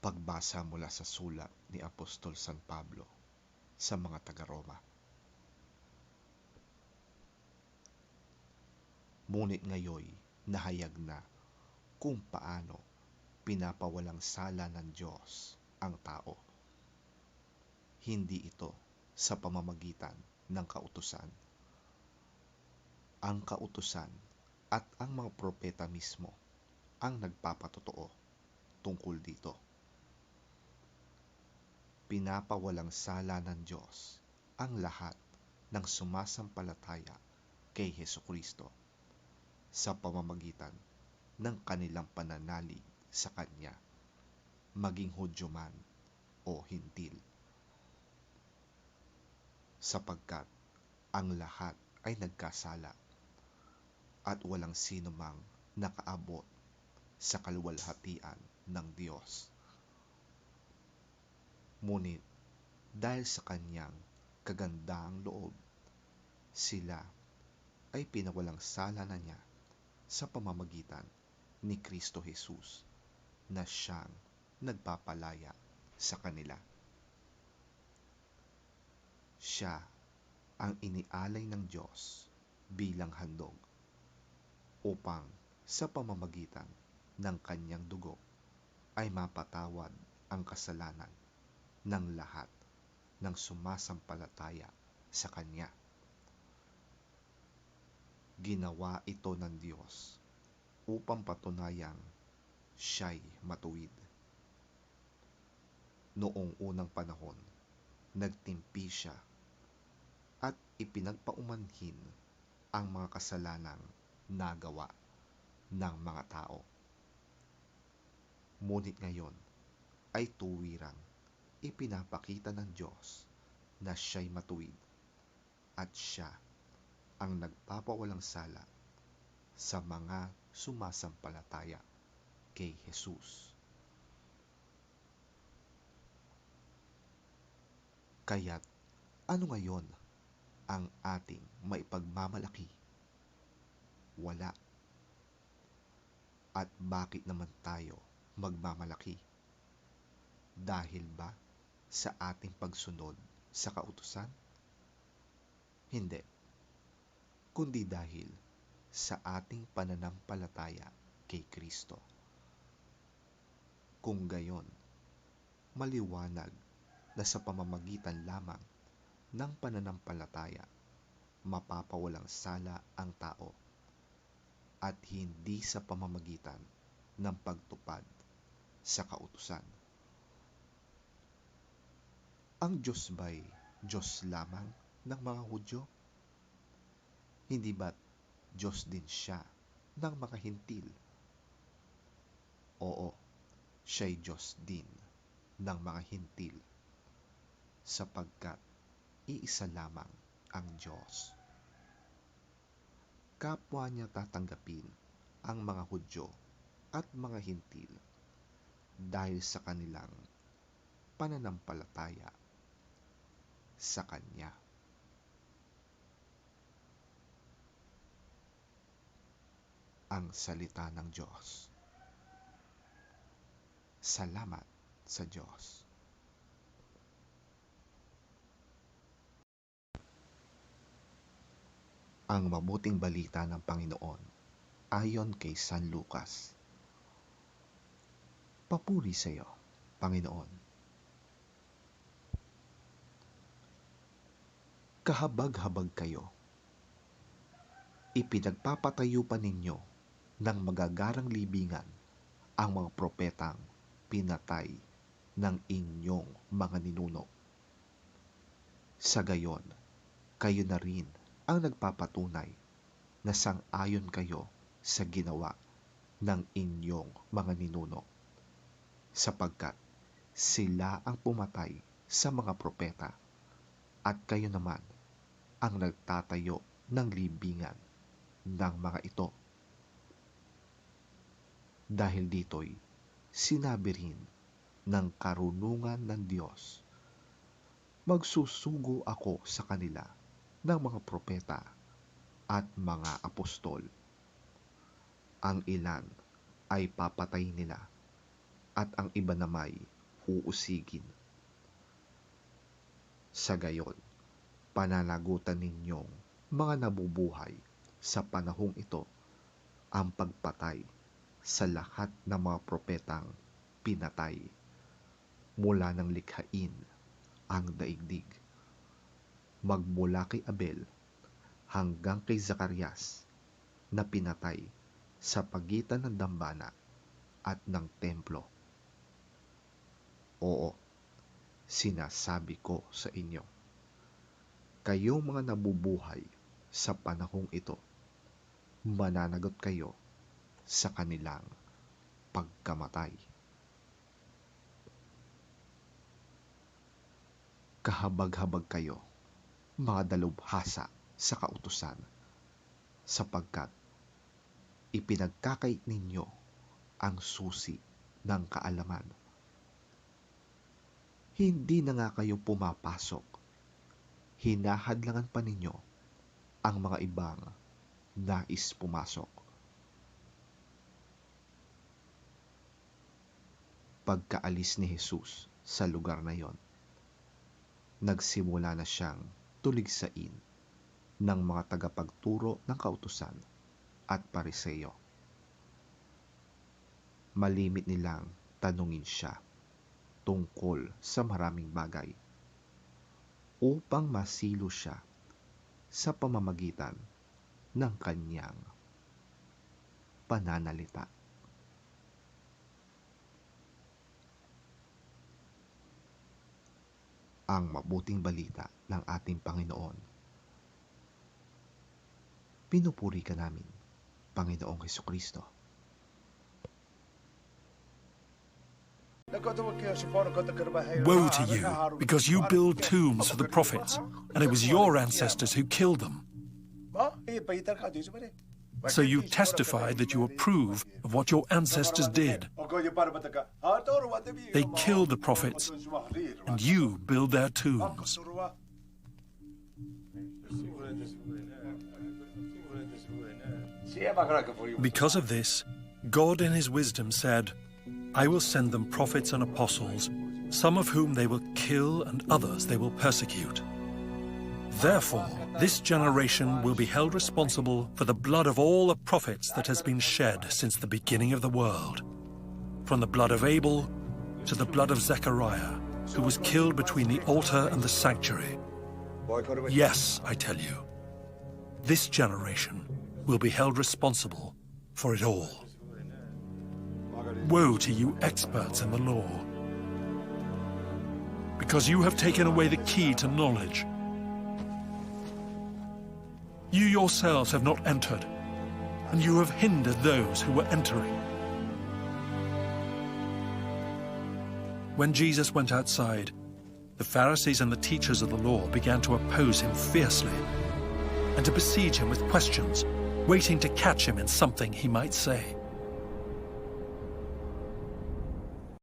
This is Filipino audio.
Pagbasa mula sa sulat ni Apostol San Pablo sa mga taga-Roma. Ngunit ngayoy nahayag na kung paano pinapawalang sala ng Diyos ang tao. Hindi ito sa pamamagitan ng kautusan. Ang kautusan at ang mga propeta mismo ang nagpapatotoo tungkol dito. Pinapawalang sala ng Diyos ang lahat ng sumasampalataya kay Hesukristo sa pamamagitan ng kanilang pananalig sa Kanya, maging Hudyo man o Hintil. Sapagkat ang lahat ay nagkasala at walang sino mang nakaabot sa kaluwalhatian ng Diyos. Ngunit dahil sa Kanyang kagandaang loob, sila ay pinawalang sala na niya sa pamamagitan ni Kristo Jesus na siyang nagpapalaya sa kanila. Siya ang inialay ng Diyos bilang handog upang sa pamamagitan ng Kanyang dugo ay mapatawad ang kasalanan ng lahat ng sumasampalataya sa Kanya. Ginawa ito ng Diyos upang patunayang siya'y matuwid. Noong unang panahon, nagtimpi siya at ipinagpaumanhin ang mga kasalanang nagawa ng mga tao. Ngunit ngayon ay tuwirang ipinapakita ng Diyos na siya'y matuwid at siya ang nagpapawalang sala sa mga sumasampalataya kay Jesus. Kaya't ano ngayon ang ating maipagmamalaki? Wala. At bakit naman tayo magmamalaki? Dahil ba sa ating pagsunod sa kautusan? Hindi. Kundi dahil sa ating pananampalataya kay Kristo. Kung gayon, maliwanag na sa pamamagitan lamang ng pananampalataya, mapapawalang sala ang tao at hindi sa pamamagitan ng pagtupad sa kautusan. Ang Diyos ba'y Diyos lamang ng mga Hudyo? Hindi ba't Diyos din siya ng mga Hintil? Oo, siya'y Diyos din ng mga Hintil, sapagkat iisa lamang ang Diyos. Kapwa niya tatanggapin ang mga Hudyo at mga Hintil dahil sa kanilang pananampalataya sa Kanya. Ang salita ng Diyos. Salamat sa Diyos. Ang mabuting balita ng Panginoon ayon kay San Lucas. Papuri sa iyo, Panginoon. Kahabag-habag kayo. Ipinagpapatayo pa ninyo ng magagarang libingan ang mga propetang pinatay ng inyong mga ninuno. Sa gayon, kayo na rin ang nagpapatunay na sang-ayon kayo sa ginawa ng inyong mga ninuno, sapagkat sila ang pumatay sa mga propeta at kayo naman ang nagtatayo ng libingan ng mga ito. Dahil dito'y sinabi rin ng karunungan ng Diyos, magsusugo ako sa kanila ng mga propeta at mga apostol. Ang ilan ay papatayin nila at ang iba namay uusigin. Sa gayon, pananagutan ninyong mga nabubuhay sa panahong ito ang pagpatay sa lahat ng mga propetang pinatay mula ng likhain ang daigdig, magmula kay Abel hanggang kay Zacarias na pinatay sa pagitan ng dambana at ng templo. Oo, sinasabi ko sa inyo, kayong mga nabubuhay sa panahong ito, mananagot kayo sa kanilang pagkamatay. Kahabag-habag kayo, mga dalubhasa sa kautusan, sapagkat ipinagkakait ninyo ang susi ng kaalaman. Hindi na nga kayo pumapasok, hinahadlangan pa ninyo ang mga ibang nais pumasok. Pagkaalis ni Jesus sa lugar na yon, nagsimula na siyang tuligsain ng mga tagapagturo ng kautusan at Pariseo. Malimit nilang tanungin siya tungkol sa maraming bagay upang masilo siya sa pamamagitan ng kanyang pananalita. Ang mabuting balita ng ating Panginoon. Pinupuri ka namin, Panginoong Hesukristo. Woe to you, because you build tombs for the prophets, and it was your ancestors who killed them. So you testify that you approve of what your ancestors did. They killed the prophets, and you build their tombs. Because of this, God in his wisdom said, I will send them prophets and apostles, some of whom they will kill and others they will persecute. Therefore, this generation will be held responsible for the blood of all the prophets that has been shed since the beginning of the world, from the blood of Abel to the blood of Zechariah, who was killed between the altar and the sanctuary. Yes, I tell you, this generation will be held responsible for it all. Woe to you experts in the law, because you have taken away the key to knowledge. You yourselves have not entered, and you have hindered those who were entering. When Jesus went outside, the Pharisees and the teachers of the law began to oppose him fiercely and to besiege him with questions, waiting to catch him in something he might say.